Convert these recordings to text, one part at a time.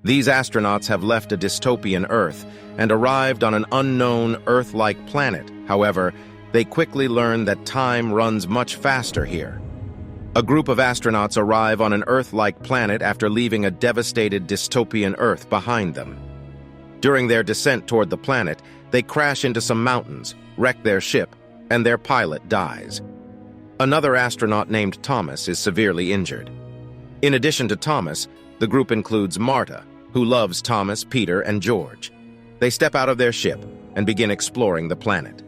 These astronauts have left a dystopian Earth and arrived on an unknown Earth-like planet. However, they quickly learn that time runs much faster here. A group of astronauts arrive on an Earth-like planet after leaving a devastated dystopian Earth behind them. During their descent toward the planet, they crash into some mountains, wreck their ship, and their pilot dies. Another astronaut named Thomas is severely injured. In addition to Thomas, the group includes Marta, who loves Thomas, Peter, and George. They step out of their ship and begin exploring the planet.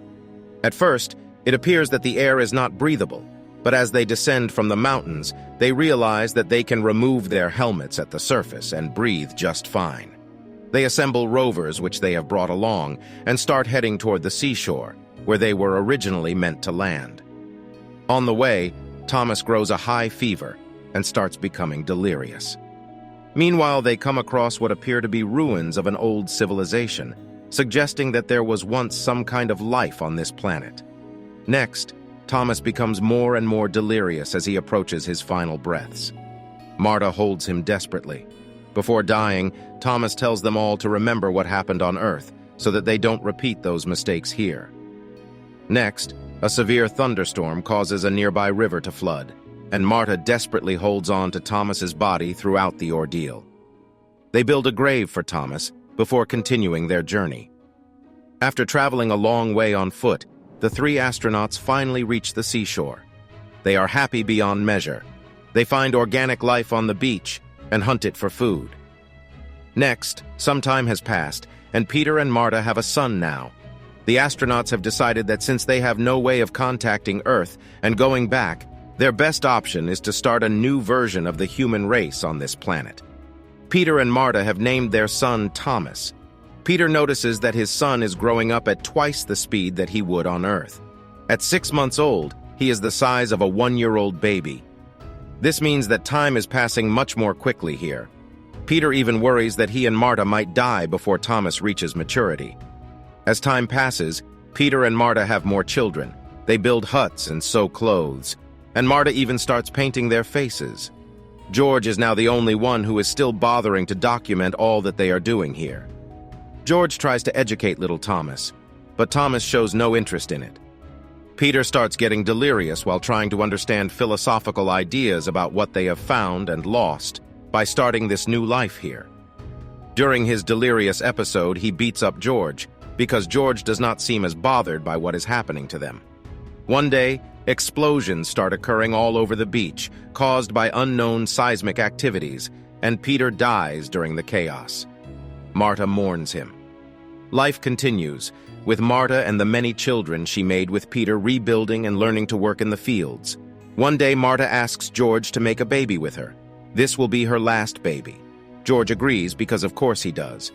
At first, it appears that the air is not breathable, but as they descend from the mountains, they realize that they can remove their helmets at the surface and breathe just fine. They assemble rovers which they have brought along and start heading toward the seashore, where they were originally meant to land. On the way, Thomas grows a high fever and starts becoming delirious. Meanwhile, they come across what appear to be ruins of an old civilization, suggesting that there was once some kind of life on this planet. Next, Thomas becomes more and more delirious as he approaches his final breaths. Marta holds him desperately. Before dying, Thomas tells them all to remember what happened on Earth so that they don't repeat those mistakes here. Next, a severe thunderstorm causes a nearby river to flood, and Marta desperately holds on to Thomas's body throughout the ordeal. They build a grave for Thomas before continuing their journey. After traveling a long way on foot, the three astronauts finally reach the seashore. They are happy beyond measure. They find organic life on the beach and hunt it for food. Next, some time has passed, and Peter and Marta have a son now. The astronauts have decided that since they have no way of contacting Earth and going back, their best option is to start a new version of the human race on this planet. Peter and Marta have named their son Thomas. Peter notices that his son is growing up at twice the speed that he would on Earth. At 6 months old, he is the size of a 1-year-old baby. This means that time is passing much more quickly here. Peter even worries that he and Marta might die before Thomas reaches maturity. As time passes, Peter and Marta have more children. They build huts and sew clothes, and Marta even starts painting their faces. George is now the only one who is still bothering to document all that they are doing here. George tries to educate little Thomas, but Thomas shows no interest in it. Peter starts getting delirious while trying to understand philosophical ideas about what they have found and lost by starting this new life here. During his delirious episode, he beats up George because George does not seem as bothered by what is happening to them. One day, explosions start occurring all over the beach, caused by unknown seismic activities, and Peter dies during the chaos. Marta mourns him. Life continues, with Marta and the many children she made with Peter rebuilding and learning to work in the fields. One day, Marta asks George to make a baby with her. This will be her last baby. George agrees because of course he does.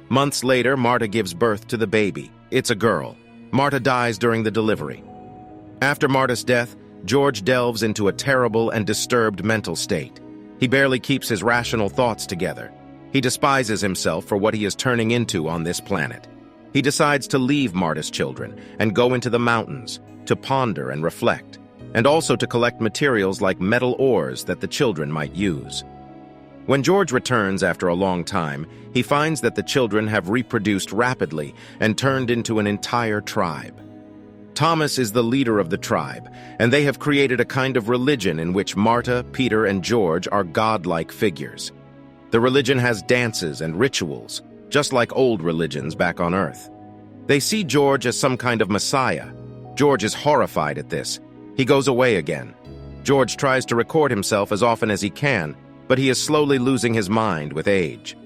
Months later, Marta gives birth to the baby. It's a girl. Marta dies during the delivery. After Marta's death, George delves into a terrible and disturbed mental state. He barely keeps his rational thoughts together. He despises himself for what he is turning into on this planet. He decides to leave Marta's children and go into the mountains to ponder and reflect, and also to collect materials like metal ores that the children might use. When George returns after a long time, he finds that the children have reproduced rapidly and turned into an entire tribe. Thomas is the leader of the tribe, and they have created a kind of religion in which Marta, Peter, and George are godlike figures. The religion has dances and rituals, just like old religions back on Earth. They see George as some kind of messiah. George is horrified at this. He goes away again. George tries to record himself as often as he can, but he is slowly losing his mind with age.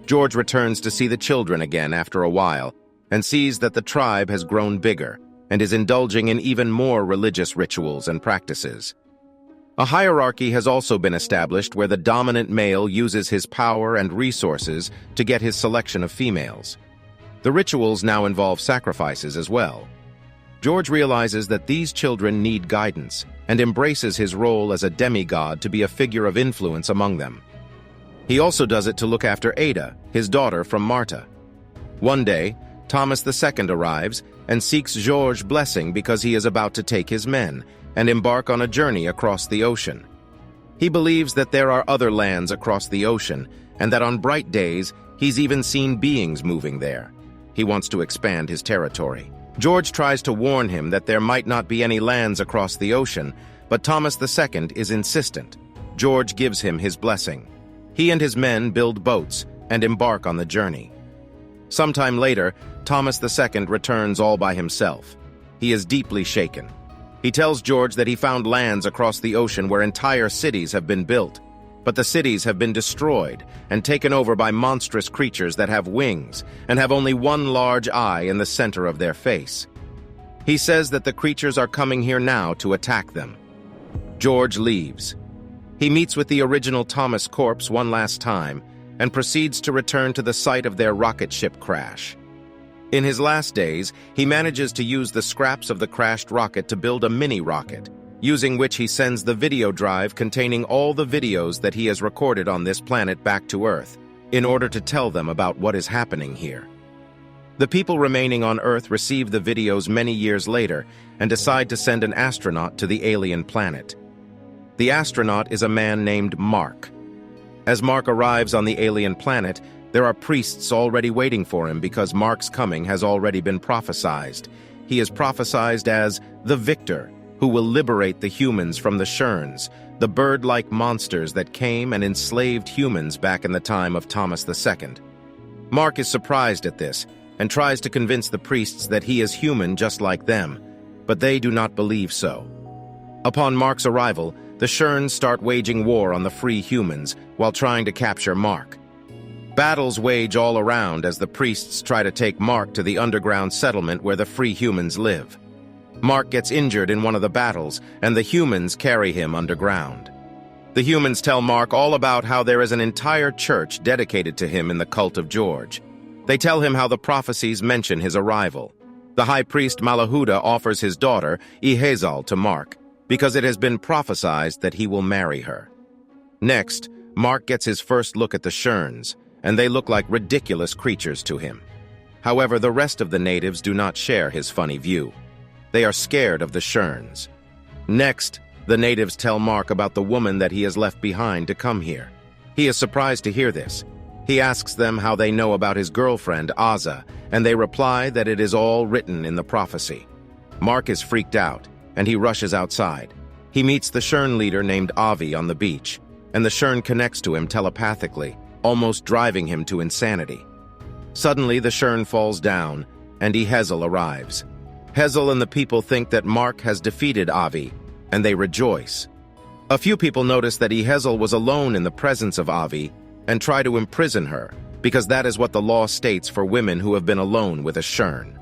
George returns to see the children again after a while and sees that the tribe has grown bigger and is indulging in even more religious rituals and practices. A hierarchy has also been established where the dominant male uses his power and resources to get his selection of females. The rituals now involve sacrifices as well. George realizes that these children need guidance and embraces his role as a demigod to be a figure of influence among them. He also does it to look after Ada, his daughter from Marta. One day, Thomas II arrives and seeks George's blessing because he is about to take his men and embark on a journey across the ocean. He believes that there are other lands across the ocean and that on bright days, he's even seen beings moving there. He wants to expand his territory. George tries to warn him that there might not be any lands across the ocean, but Thomas II is insistent. George gives him his blessing. He and his men build boats and embark on the journey. Sometime later, Thomas II returns all by himself. He is deeply shaken. He tells George that he found lands across the ocean where entire cities have been built, but the cities have been destroyed and taken over by monstrous creatures that have wings and have only one large eye in the center of their face. He says that the creatures are coming here now to attack them. George leaves. He meets with the original Thomas corpse one last time and proceeds to return to the site of their rocket ship crash. In his last days, he manages to use the scraps of the crashed rocket to build a mini-rocket, using which he sends the video drive containing all the videos that he has recorded on this planet back to Earth, in order to tell them about what is happening here. The people remaining on Earth receive the videos many years later and decide to send an astronaut to the alien planet. The astronaut is a man named Mark. As Mark arrives on the alien planet, there are priests already waiting for him because Mark's coming has already been prophesized. He is prophesized as the victor, who will liberate the humans from the Sherns, the bird-like monsters that came and enslaved humans back in the time of Thomas II. Mark is surprised at this and tries to convince the priests that he is human just like them, but they do not believe so. Upon Mark's arrival, the Sherns start waging war on the free humans while trying to capture Mark. Battles wage all around as the priests try to take Mark to the underground settlement where the free humans live. Mark gets injured in one of the battles, and the humans carry him underground. The humans tell Mark all about how there is an entire church dedicated to him in the cult of George. They tell him how the prophecies mention his arrival. The high priest Malahuda offers his daughter, Ihezal, to Mark, because it has been prophesied that he will marry her. Next, Mark gets his first look at the Sherns, and they look like ridiculous creatures to him. However, the rest of the natives do not share his funny view. They are scared of the Sherns. Next, the natives tell Mark about the woman that he has left behind to come here. He is surprised to hear this. He asks them how they know about his girlfriend, Aza, and they reply that it is all written in the prophecy. Mark is freaked out, and he rushes outside. He meets the Shern leader named Avi on the beach, and the Shern connects to him telepathically, almost driving him to insanity. Suddenly, the Shern falls down, and Ihezal arrives. Hezal and the people think that Mark has defeated Avi, and they rejoice. A few people notice that Ihezal was alone in the presence of Avi and try to imprison her, because that is what the law states for women who have been alone with a Shern.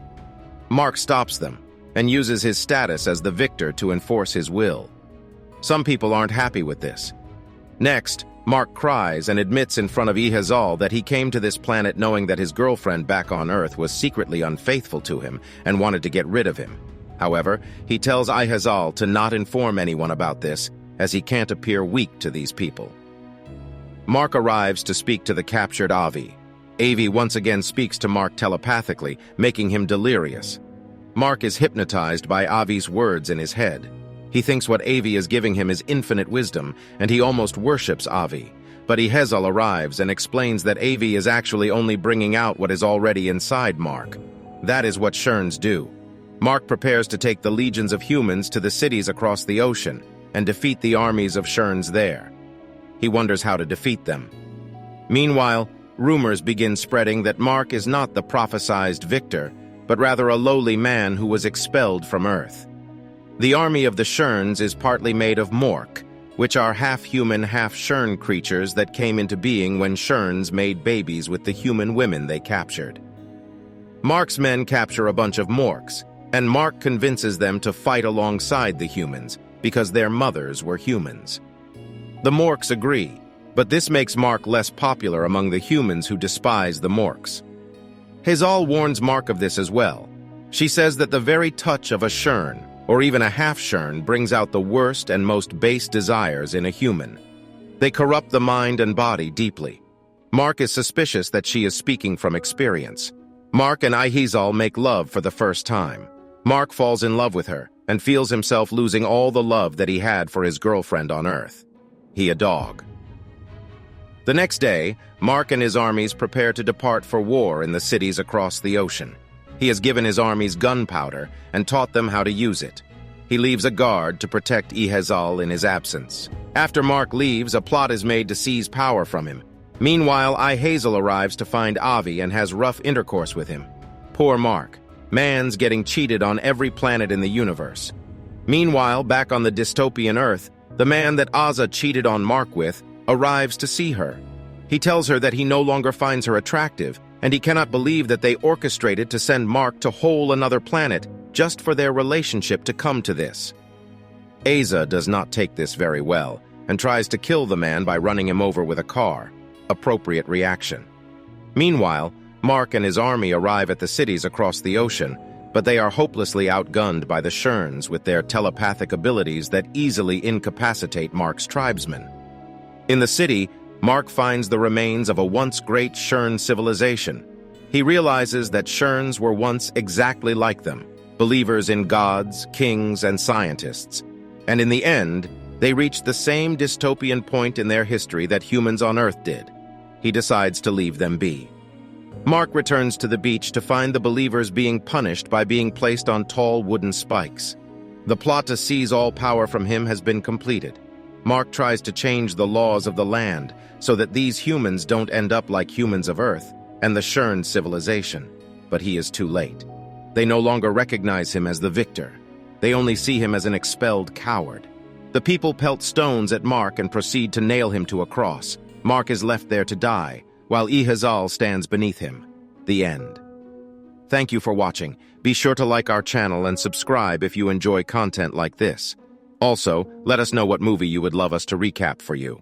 Mark stops them and uses his status as the victor to enforce his will. Some people aren't happy with this. Next, Mark cries and admits in front of Ihezal that he came to this planet knowing that his girlfriend back on Earth was secretly unfaithful to him and wanted to get rid of him. However, he tells Ihezal to not inform anyone about this, as he can't appear weak to these people. Mark arrives to speak to the captured Avi. Avi once again speaks to Mark telepathically, making him delirious. Mark is hypnotized by Avi's words in his head. He thinks what Avi is giving him is infinite wisdom, and he almost worships Avi. But Ihezal arrives and explains that Avi is actually only bringing out what is already inside Mark. That is what Sherns do. Mark prepares to take the legions of humans to the cities across the ocean and defeat the armies of Sherns there. He wonders how to defeat them. Meanwhile, rumors begin spreading that Mark is not the prophesized victor, but rather a lowly man who was expelled from Earth. The army of the Sherns is partly made of Mork, which are half-human, half-Shern creatures that came into being when Sherns made babies with the human women they captured. Mark's men capture a bunch of Morks, and Mark convinces them to fight alongside the humans because their mothers were humans. The Morks agree, but this makes Mark less popular among the humans who despise the Morks. Ihezal warns Mark of this as well. She says that the very touch of a Shern, or even a half-Shern, brings out the worst and most base desires in a human. They corrupt the mind and body deeply. Mark is suspicious that she is speaking from experience. Mark and Ihezal make love for the first time. Mark falls in love with her and feels himself losing all the love that he had for his girlfriend on Earth. He a dog. The next day, Mark and his armies prepare to depart for war in the cities across the ocean. He has given his armies gunpowder and taught them how to use it. He leaves a guard to protect Ihezal in his absence. After Mark leaves, a plot is made to seize power from him. Meanwhile, Ihezal arrives to find Avi and has rough intercourse with him. Poor Mark. Man's getting cheated on every planet in the universe. Meanwhile, back on the dystopian Earth, the man that Azza cheated on Mark with arrives to see her. He tells her that he no longer finds her attractive, and he cannot believe that they orchestrated to send Mark to whole another planet just for their relationship to come to this. Azza does not take this very well, and tries to kill the man by running him over with a car. Appropriate reaction. Meanwhile, Mark and his army arrive at the cities across the ocean, but they are hopelessly outgunned by the Sherns with their telepathic abilities that easily incapacitate Mark's tribesmen. In the city, Mark finds the remains of a once great Shern civilization. He realizes that Sherns were once exactly like them, believers in gods, kings, and scientists. And in the end, they reach the same dystopian point in their history that humans on Earth did. He decides to leave them be. Mark returns to the beach to find the believers being punished by being placed on tall wooden spikes. The plot to seize all power from him has been completed. Mark tries to change the laws of the land so that these humans don't end up like humans of Earth and the Shern civilization, but he is too late. They no longer recognize him as the victor. They only see him as an expelled coward. The people pelt stones at Mark and proceed to nail him to a cross. Mark is left there to die, while Ihezal stands beneath him. The end. Thank you for watching. Be sure to like our channel and subscribe if you enjoy content like this. Also, let us know what movie you would love us to recap for you.